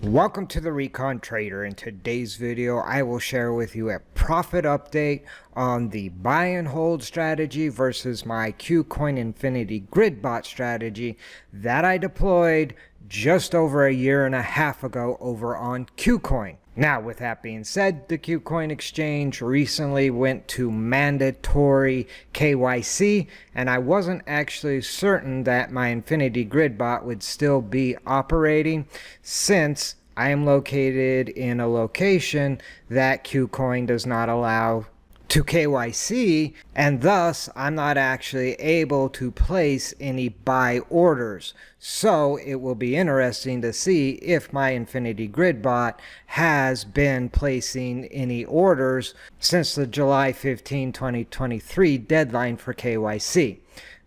Welcome to the Recon Trader. In today's video, I will share with you a profit update on the buy and hold strategy versus my KuCoin Infinity Grid Bot strategy that I deployed just over a year and a half ago over on KuCoin. Now, with that being said, the KuCoin exchange recently went to mandatory KYC, and I wasn't actually certain that my Infinity Grid Bot would still be operating since I am located in a location that KuCoin does not allow to KYC, and thus I'm not actually able to place any buy orders. So it will be interesting to see if my Infinity Grid Bot has been placing any orders since the July 15, 2023 deadline for KYC.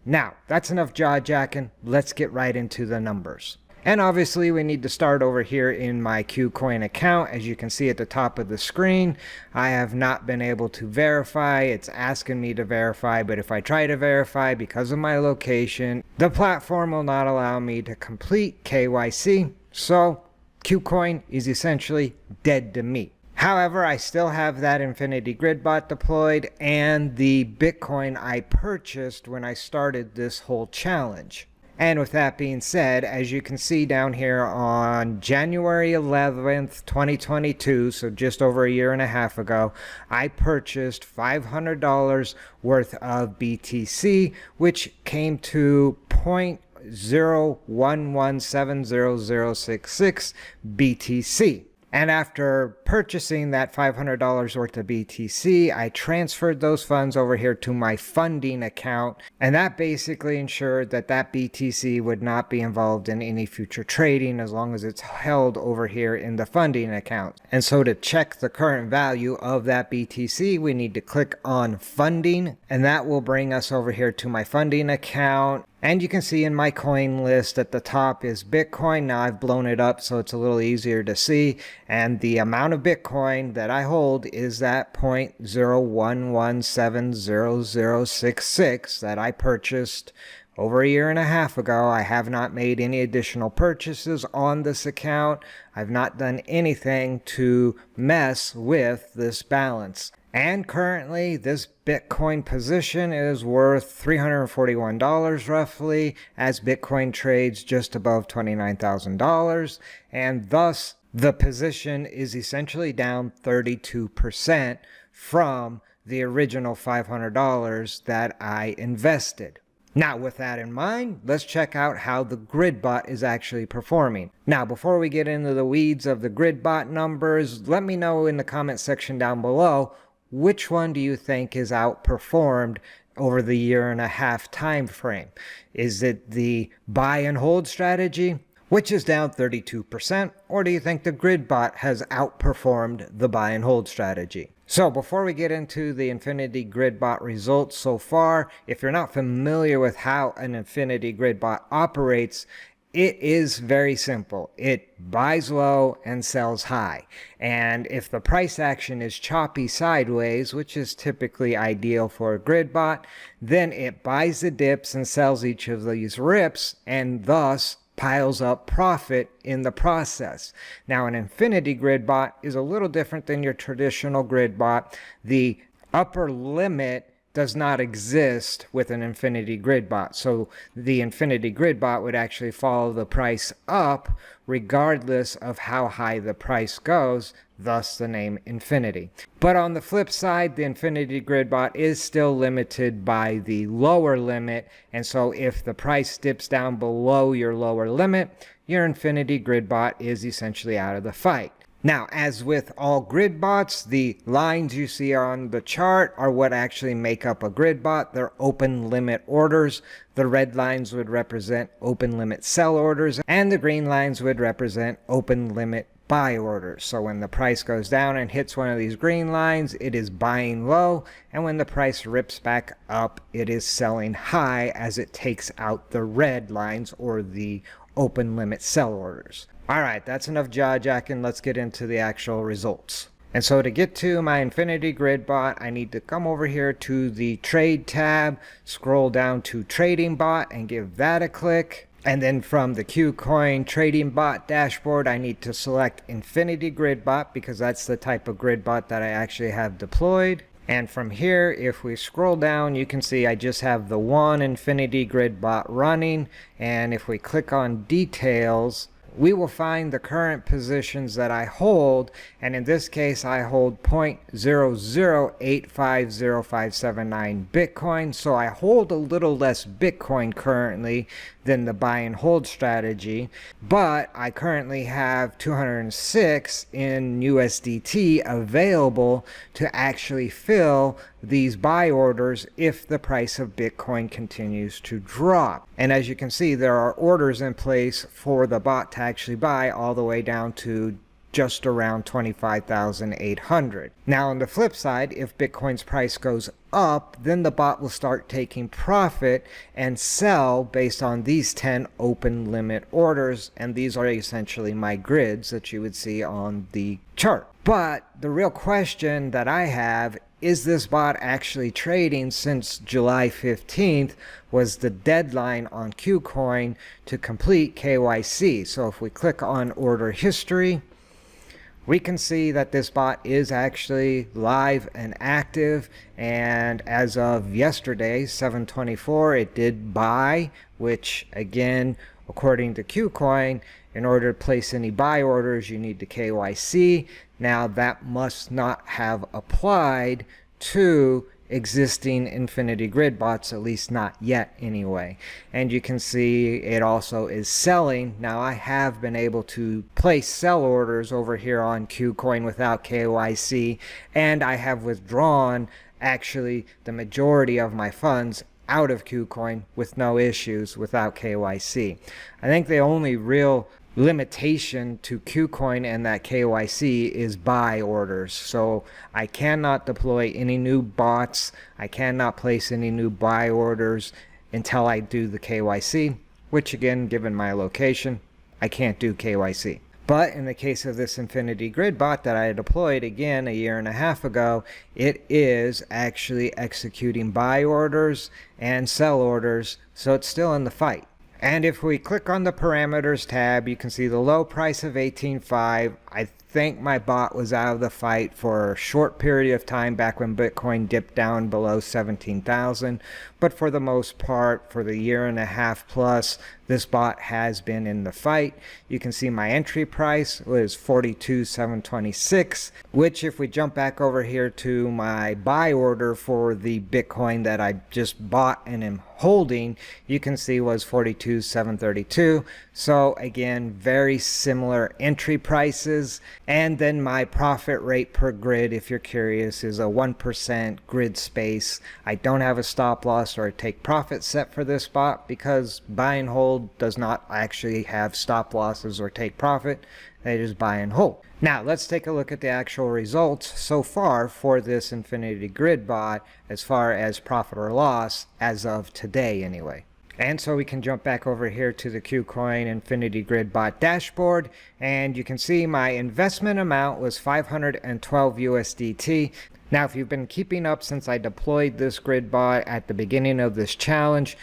Now, that's enough jaw-jacking. Let's get right into the numbers. And obviously we need to start over here in my KuCoin account. As you can see at the top of the screen, I have not been able to verify. It's asking me to verify, but if I try to verify because of my location, the platform will not allow me to complete KYC. So KuCoin is essentially dead to me. However, I still have that Infinity Grid Bot deployed and the Bitcoin I purchased when I started this whole challenge. And with that being said, as you can see down here on January 11th, 2022, so just over a year and a half ago, I purchased $500 worth of BTC, which came to 0.011700066 BTC. And after purchasing that $500 worth of BTC, I transferred those funds over here to my funding account. And that basically ensured that that BTC would not be involved in any future trading as long as it's held over here in the funding account. And so to check the current value of that BTC, we need to click on funding, and that will bring us over here to my funding account. And you can see in my coin list at the top is Bitcoin. Now I've blown it up so it's a little easier to see. And the amount of Bitcoin that I hold is that 0.011700066 that I purchased over a year and a half ago. I have not made any additional purchases on this account. I've not done anything to mess with this balance. And currently, this Bitcoin position is worth $341 roughly, as Bitcoin trades just above $29,000. And thus, the position is essentially down 32% from the original $500 that I invested. Now, with that in mind, let's check out how the Grid Bot is actually performing. Now, before we get into the weeds of the Grid Bot numbers, let me know in the comment section down below, which one do you think is outperformed over the year and a half time frame? Is it the buy and hold strategy, which is down 32%, or do you think the Grid Bot has outperformed the buy and hold strategy? So before we get into the Infinity Grid Bot results so far, if you're not familiar with how an Infinity Grid Bot operates, it is very simple. It buys low and sells high. And if the price action is choppy sideways, which is typically ideal for a grid bot, then it buys the dips and sells each of these rips, and thus piles up profit in the process. Now, an Infinity Grid Bot is a little different than your traditional grid bot. The upper limit does not exist with an Infinity Grid Bot. So the Infinity Grid Bot would actually follow the price up regardless of how high the price goes, thus the name Infinity. But on the flip side, the Infinity Grid Bot is still limited by the lower limit, and so if the price dips down below your lower limit, your Infinity Grid Bot is essentially out of the fight. Now, as with all grid bots, the lines you see on the chart are what actually make up a grid bot. They're open limit orders. The red lines would represent open limit sell orders, and the green lines would represent open limit buy orders. So when the price goes down and hits one of these green lines, it is buying low, and when the price rips back up, it is selling high as it takes out the red lines or the open limit sell orders. All right, that's enough jaw-jacking. Let's get into the actual results. And so to get to my Infinity Grid bot, I need to come over here to the Trade tab, scroll down to Trading Bot and give that a click. And then from the KuCoin Trading Bot dashboard, I need to select Infinity Grid Bot because that's the type of grid bot that I actually have deployed. And from here, if we scroll down, you can see I just have the one Infinity Grid bot running. And if we click on Details, we will find the current positions that I hold, and in this case I hold 0.0085059 Bitcoin, so I hold a little less Bitcoin currently than the buy and hold strategy, but I currently have 206 in USDT available to actually fill these buy orders if the price of Bitcoin continues to drop. And as you can see, there are orders in place for the bot to actually buy all the way down to just around 25,800. Now on the flip side, if Bitcoin's price goes up, then the bot will start taking profit and sell based on these 10 open limit orders, and these are essentially my grids that you would see on the chart. But the real question that I have is this bot actually trading, since July 15th was the deadline on KuCoin to complete KYC. So if we click on order history, we can see that this bot is actually live and active, and as of yesterday, 7/24, it did buy, which again, according to KuCoin, in order to place any buy orders, you need the KYC. Now that must not have applied to existing Infinity Grid bots, at least not yet anyway. And you can see it also is selling. Now I have been able to place sell orders over here on KuCoin without KYC, and I have withdrawn actually the majority of my funds out of KuCoin with no issues without KYC. I think the only real limitation to KuCoin and that KYC is buy orders. So I cannot deploy any new bots. I cannot place any new buy orders until I do the KYC, which again, given my location, I can't do KYC. But in the case of this Infinity Grid bot that I deployed again a year and a half ago, it is actually executing buy orders and sell orders, so it's still in the fight. And if we click on the parameters tab, you can see the low price of 18.5. I think my bot was out of the fight for a short period of time back when Bitcoin dipped down below 17,000. But for the most part, for the year and a half plus, this bot has been in the fight. You can see my entry price was 42,726, which if we jump back over here to my buy order for the Bitcoin that I just bought and am holding, you can see was 42,732. So again, very similar entry prices. And then my profit rate per grid, if you're curious, is a 1% grid space. I don't have a stop loss or a take profit set for this bot because buy and hold does not actually have stop losses or take profit. They just buy and hold. Now let's take a look at the actual results so far for this Infinity Grid bot as far as profit or loss as of today anyway. And so we can jump back over here to the KuCoin Infinity Grid bot dashboard, and you can see my investment amount was 512 USDT. Now if you've been keeping up since I deployed this grid bot at the beginning of this challenge,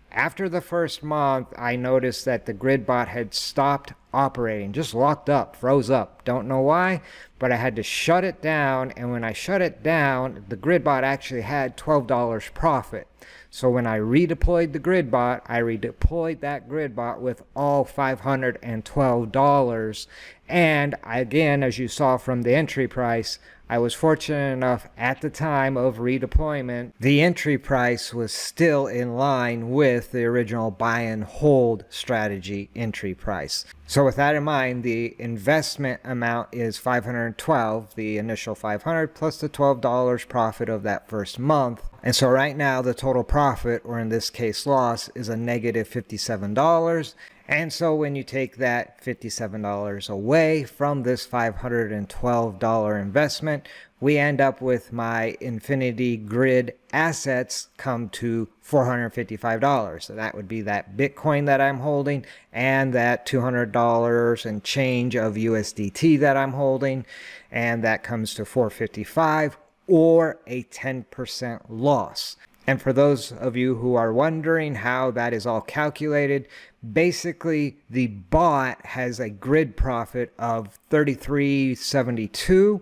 after the first month, I noticed that the grid bot had stopped operating, just locked up, froze up. Don't know why, but I had to shut it down. And when I shut it down, the grid bot actually had $12 profit. So when I redeployed the grid bot, I redeployed that grid bot with all $512. And again, as you saw from the entry price, I was fortunate enough at the time of redeployment, the entry price was still in line with the original buy and hold strategy entry price. So with that in mind, the investment amount is 512, the initial 500 plus the $12 profit of that first month. And so right now the total profit, or in this case loss, is a negative $57. And so when you take that $57 away from this $512 investment, we end up with my Infinity Grid assets come to $455. So that would be that Bitcoin that I'm holding and that $200 and change of USDT that I'm holding. And that comes to $455 or a 10% loss. And for those of you who are wondering how that is all calculated, basically the bot has a grid profit of $33.72,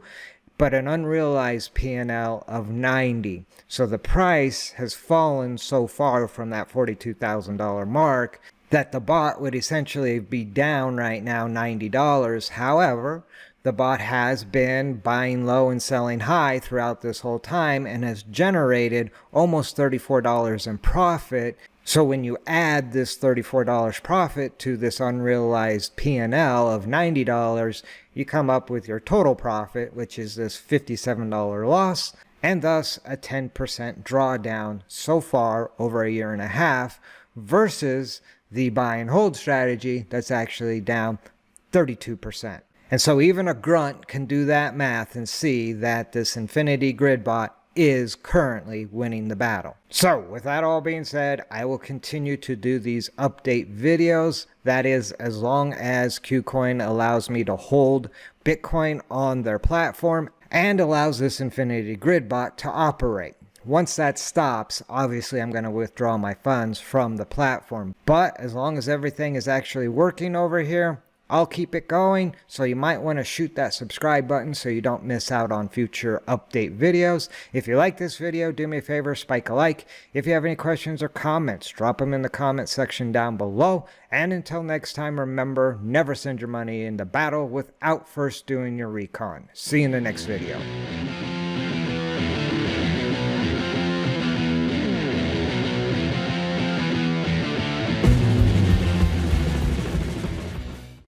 but an unrealized P&L of $90. So the price has fallen so far from that $42,000 mark that the bot would essentially be down right now $90. However, the bot has been buying low and selling high throughout this whole time and has generated almost $34 in profit. So when you add this $34 profit to this unrealized P&L of $90, you come up with your total profit, which is this $57 loss, and thus a 10% drawdown so far over a year and a half versus the buy and hold strategy that's actually down 32%. And so even a grunt can do that math and see that this Infinity Grid bot is currently winning the battle. So with that all being said, I will continue to do these update videos. That is, as long as KuCoin allows me to hold Bitcoin on their platform and allows this Infinity Grid bot to operate. Once that stops, obviously I'm going to withdraw my funds from the platform. But as long as everything is actually working over here, I'll keep it going, so you might want to shoot that subscribe button so you don't miss out on future update videos. If you like this video, do me a favor, spike a like. If you have any questions or comments, drop them in the comment section down below. And until next time, remember, never send your money into battle without first doing your recon. See you in the next video.